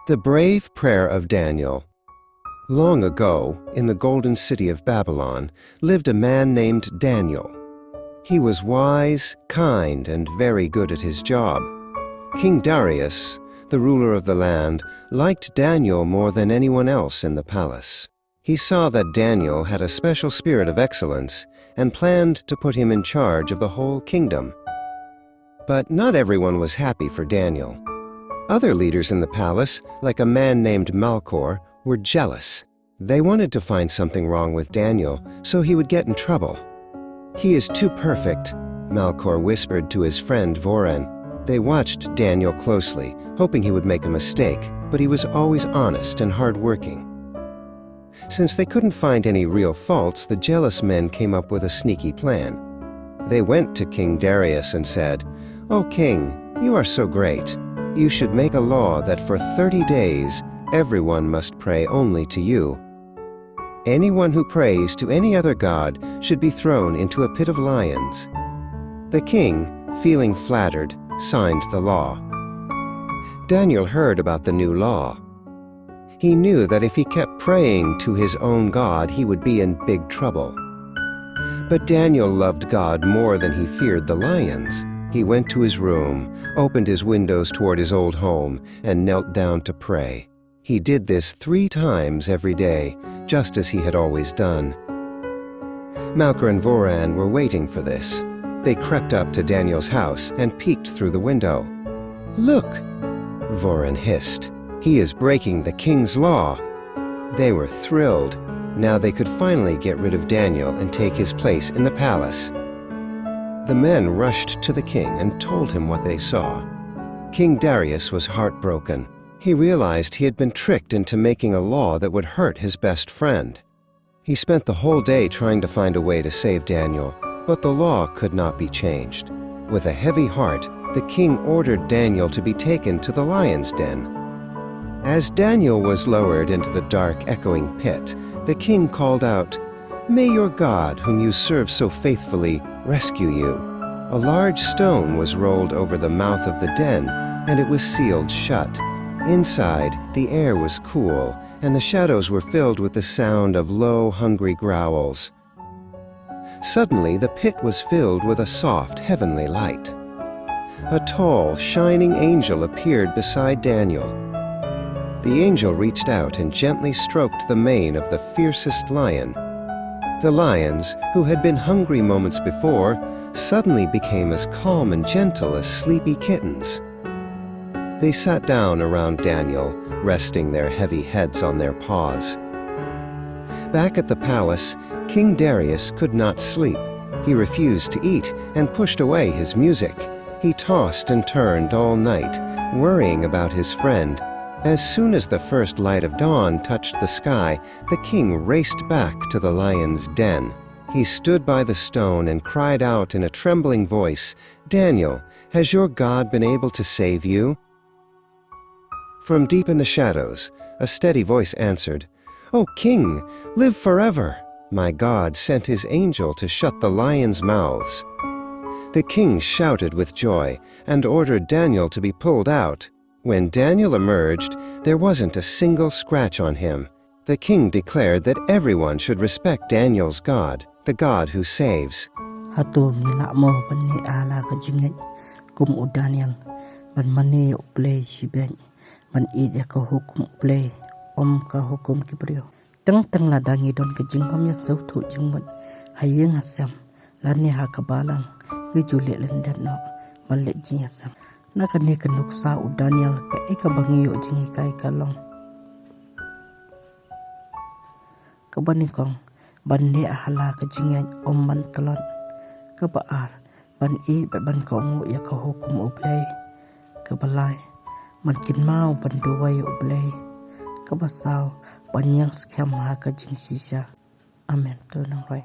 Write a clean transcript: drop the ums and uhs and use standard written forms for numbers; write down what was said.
The brave prayer of Daniel. Long ago, in the golden city of Babylon, lived a man named Daniel. He was wise, kind, and very good at his job. King Darius, the ruler of the land, liked Daniel more than anyone else in the palace. He saw that Daniel had a special spirit of excellence and planned to put him in charge of the whole kingdom. But not everyone was happy for Daniel. Other leaders in the palace, like a man named Malchor, were jealous. They wanted to find something wrong with Daniel so he would get in trouble. "He is too perfect," Malchor whispered to his friend Voran. They watched Daniel closely, hoping he would make a mistake, but he was always honest and hardworking. Since they couldn't find any real faults, the jealous men came up with a sneaky plan. They went to King Darius and said, "O king, you are so great. You should make a law that for 30 days everyone must pray only to you. Anyone who prays to any other god should be thrown into a pit of lions." The king, feeling flattered, signed the law. Daniel heard about the new law. He knew that if he kept praying to his own god, he would be in big trouble. But Daniel loved God more than he feared the lions. He went to his room, opened his windows toward his old home, and knelt down to pray. He did this 3 times every day, just as he had always done. Malchor and Voran were waiting for this. They crept up to Daniel's house and peeked through the window. "Look," Voran hissed. "He is breaking the king's law." They were thrilled. Now they could finally get rid of Daniel and take his place in the palace. The men rushed to the king and told him what they saw. King Darius was heartbroken. He realized he had been tricked into making a law that would hurt his best friend. He spent the whole day trying to find a way to save Daniel, but the law could not be changed. With a heavy heart, the king ordered Daniel to be taken to the lion's den. As Daniel was lowered into the dark, echoing pit, the king called out, "May your God, whom you serve so faithfully, rescue you." A large stone was rolled over the mouth of the den, and it was sealed shut. Inside, the air was cool, and the shadows were filled with the sound of low, hungry growls. Suddenly, the pit was filled with a soft, heavenly light. A tall, shining angel appeared beside Daniel. The angel reached out and gently stroked the mane of the fiercest lion. The lions, who had been hungry moments before, suddenly became as calm and gentle as sleepy kittens. They sat down around Daniel, resting their heavy heads on their paws. Back at the palace, King Darius could not sleep. He refused to eat and pushed away his music. He tossed and turned all night, worrying about his friend. As soon as the first light of dawn touched the sky, the king raced back to the lion's den. He stood by the stone and cried out in a trembling voice, "Daniel, has your God been able to save you?" From deep in the shadows, a steady voice answered, "O king, live forever! My God sent his angel to shut the lions' mouths." The king shouted with joy and ordered Daniel to be pulled out. When Daniel emerged, there wasn't a single scratch on him. The king declared that everyone should respect Daniel's God, the God who saves. Hatu nila mo bani ala ka jingit kum u Daniel ban mani Blei shibeng ban ida ka hukum Blei ka hukum kibrio tang la dangi don ka jingkom yak sau thu jingmut hayeng asam lani ha kabalang wijule lendan no malle jingasam nakani ka nuksa u Daniel ka eka bangiyo jinghikai kalong kabani kong banne ahala ka jingyan man talon ka baar ban ban ka ngu ya ka hukum u Blei ka balai man kinmau ban duwai u Blei ka basaw ban yang skham ha ka jingshisha amen to nang rai